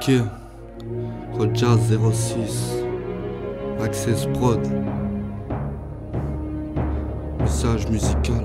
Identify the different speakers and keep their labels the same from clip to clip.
Speaker 1: Ok, Roja 06, Access Prod, message musical.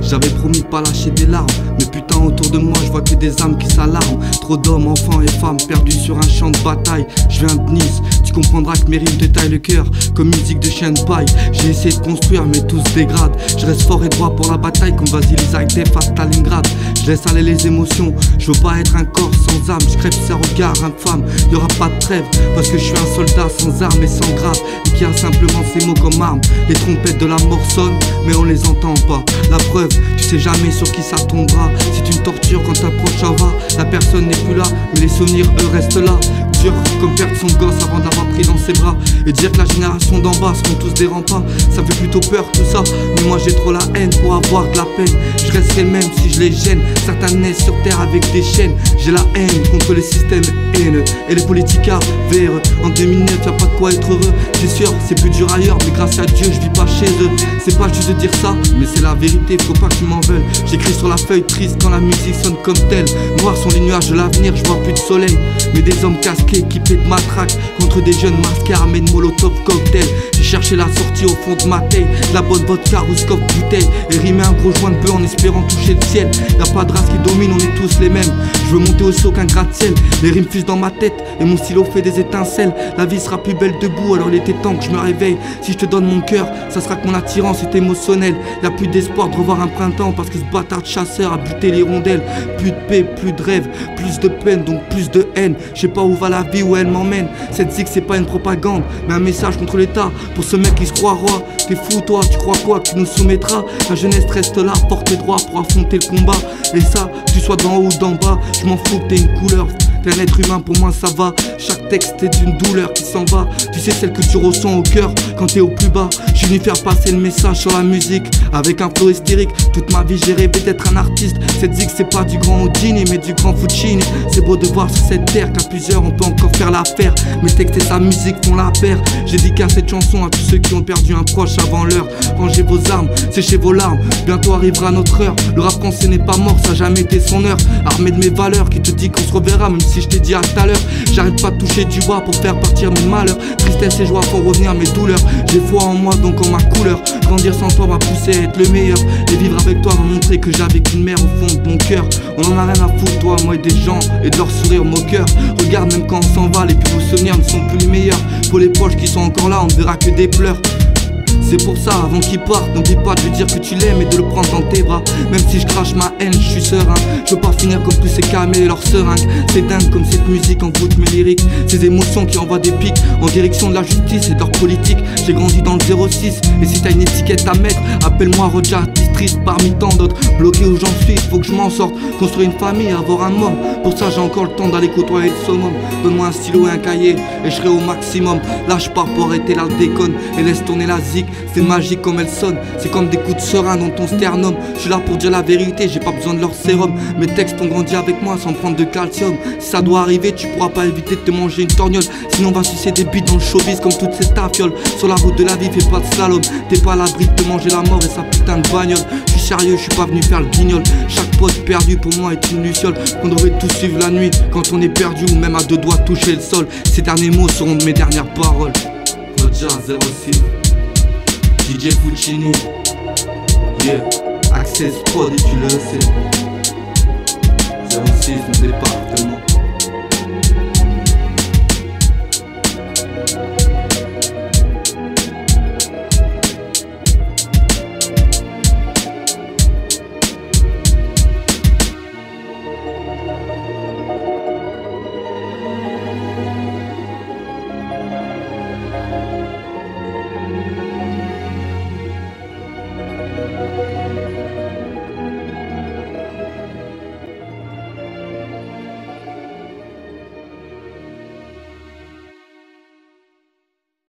Speaker 1: J'avais promis de pas lâcher des larmes, mais putain autour de moi je vois que des âmes qui s'alarment. Trop d'hommes, enfants et femmes perdus sur un champ de bataille. Je viens de Nice, tu comprendras que mes rimes te taillent le cœur comme musique de chien de paille. J'ai essayé de construire mais tout se dégrade. Je reste fort et droit pour la bataille comme Vasily Zaitsev à Stalingrad. Je laisse aller les émotions, je veux pas être un corps sans âme. Je crève ses regards infâmes, y'aura pas de trêve parce que je suis un soldat sans armes et sans grade, et qui a simplement ses mots comme armes. Les trompettes de la mort sonnent mais on les entend pas. La preuve, tu sais jamais sur qui ça tombera. C'est une torture quand t'approches, ça va. La personne n'est plus là, mais les souvenirs eux restent là. Dur comme perdre son gosse avant de l'avoir pris dans ses bras. Et dire que la génération d'en bas seront tous des remparts, ça fait plutôt peur tout ça. Mais moi j'ai trop la haine pour avoir de la peine. Je resterai le même si je les gêne. Certains naissent sur terre avec des chaînes. J'ai la haine contre les systèmes haineux et les politicards véreux. En 2009 y'a pas de quoi être heureux. C'est sûr c'est plus dur ailleurs, mais grâce à Dieu je vis pas chez eux. C'est pas juste de dire ça, mais c'est la vérité, faut pas qu'ils m'en veulent. J'écris sur la feuille triste quand la musique sonne comme telle. Noirs sont les nuages de l'avenir, je vois plus de soleil, mais des hommes casqués équipés de matraques contre des jeunes masqués armés de molotov cocktail. J'ai cherché la sortie au fond de ma taille, la bonne vodka ou scope bouteille, et rimer un gros joint de bœuf en espérant toucher le ciel. Y'a pas de race qui domine, on est tous les mêmes. Je veux monter aussi haut qu'un gratte-ciel. Les rimes fusent dans ma tête et mon stylo fait des étincelles. La vie sera plus belle debout, alors il était temps que je me réveille. Si je te donne mon cœur, ça sera que mon attirance est émotionnelle. Y'a plus d'espoir de revoir un printemps parce que ce bâtard de chasseur a buté l'hirondelle. Plus de paix, plus de rêve, plus de peine, donc plus de haine. Je sais pas où va la vie, où elle m'emmène. Cette zig c'est pas une propagande, mais un message contre l'état. Pour ce mec qui se croit roi, t'es fou toi, tu crois quoi que tu nous soumettras? La jeunesse reste là, porte tes droits pour affronter le combat. Et ça, que tu sois d'en haut ou d'en bas, je m'en fous que t'aies une couleur. T'es un être humain, pour moi ça va. Chaque texte est une douleur qui s'en va. Tu sais celle que tu ressens au cœur quand t'es au plus bas. Je suis venu faire passer le message sur la musique avec un flow hystérique. Toute ma vie j'ai rêvé d'être un artiste. Cette zig c'est pas du grand Houdini mais du grand Fuccini. C'est beau de voir sur cette terre qu'à plusieurs on peut encore faire l'affaire. Mes textes et sa musique font la paire. J'ai dédié cette chanson à tous ceux qui ont perdu un proche avant l'heure. Rangez vos armes, séchez vos larmes, bientôt arrivera notre heure. Le rap français n'est pas mort, ça a jamais été son heure. Armé de mes valeurs qui te dit qu'on se reverra même si je t'ai dit à tout à l'heure. J'arrête pas de toucher du bois pour faire partir mes malheurs. Tristesse et joie font revenir mes douleurs. J'ai foi en moi donc en ma couleur. Grandir sans toi m'a poussé à être le meilleur. Et vivre avec toi m'a montré que j'avais qu'une mère au fond de mon cœur. On en a rien à foutre toi, moi et des gens et de leur sourire moqueur. Regarde même quand on s'en va, les plus beaux souvenirs ne sont plus les meilleurs. Pour les poches qui sont encore là, on ne verra que des pleurs. C'est pour ça, avant qu'il parte, n'oublie pas de lui dire que tu l'aimes et de le prendre dans tes bras. Même si je crache ma haine, je suis serein. Je veux pas finir comme tous ces camés et leurs seringues. C'est dingue comme cette musique envoûte mes lyriques. Ces émotions qui envoient des pics en direction de la justice et de leur politique. J'ai grandi dans le 06, et si t'as une étiquette à mettre, appelle-moi Roja, triste parmi tant d'autres. Bloqué où j'en suis, faut que je m'en sorte. Construire une famille, avoir un môme. Pour ça j'ai encore le temps d'aller côtoyer le summum. Donne-moi un stylo et un cahier et je serai au maximum. Là je pars pour arrêter la déconne et laisse tourner la zig. C'est magique comme elle sonne, c'est comme des coups de serein dans ton sternum. Je suis là pour dire la vérité, j'ai pas besoin de leur sérum. Mes textes ont grandi avec moi sans prendre de calcium. Si ça doit arriver, tu pourras pas éviter de te manger une torgnole. Sinon on va sucer des bites dans le showbiz comme toutes ces tafioles. Sur la route de la vie, fais pas de slalom. T'es pas à l'abri de te manger la mort et sa putain de bagnole. Je suis sérieux, je suis pas venu faire le guignol. Chaque pote perdu pour moi est une luciole qu'on devrait tous suivre la nuit quand on est perdu ou même à deux doigts de toucher le sol. Ces derniers mots seront de mes dernières paroles. Roja 06, DJ Fuccini, yeah, Access Prod et tu le sais. 06 mon département.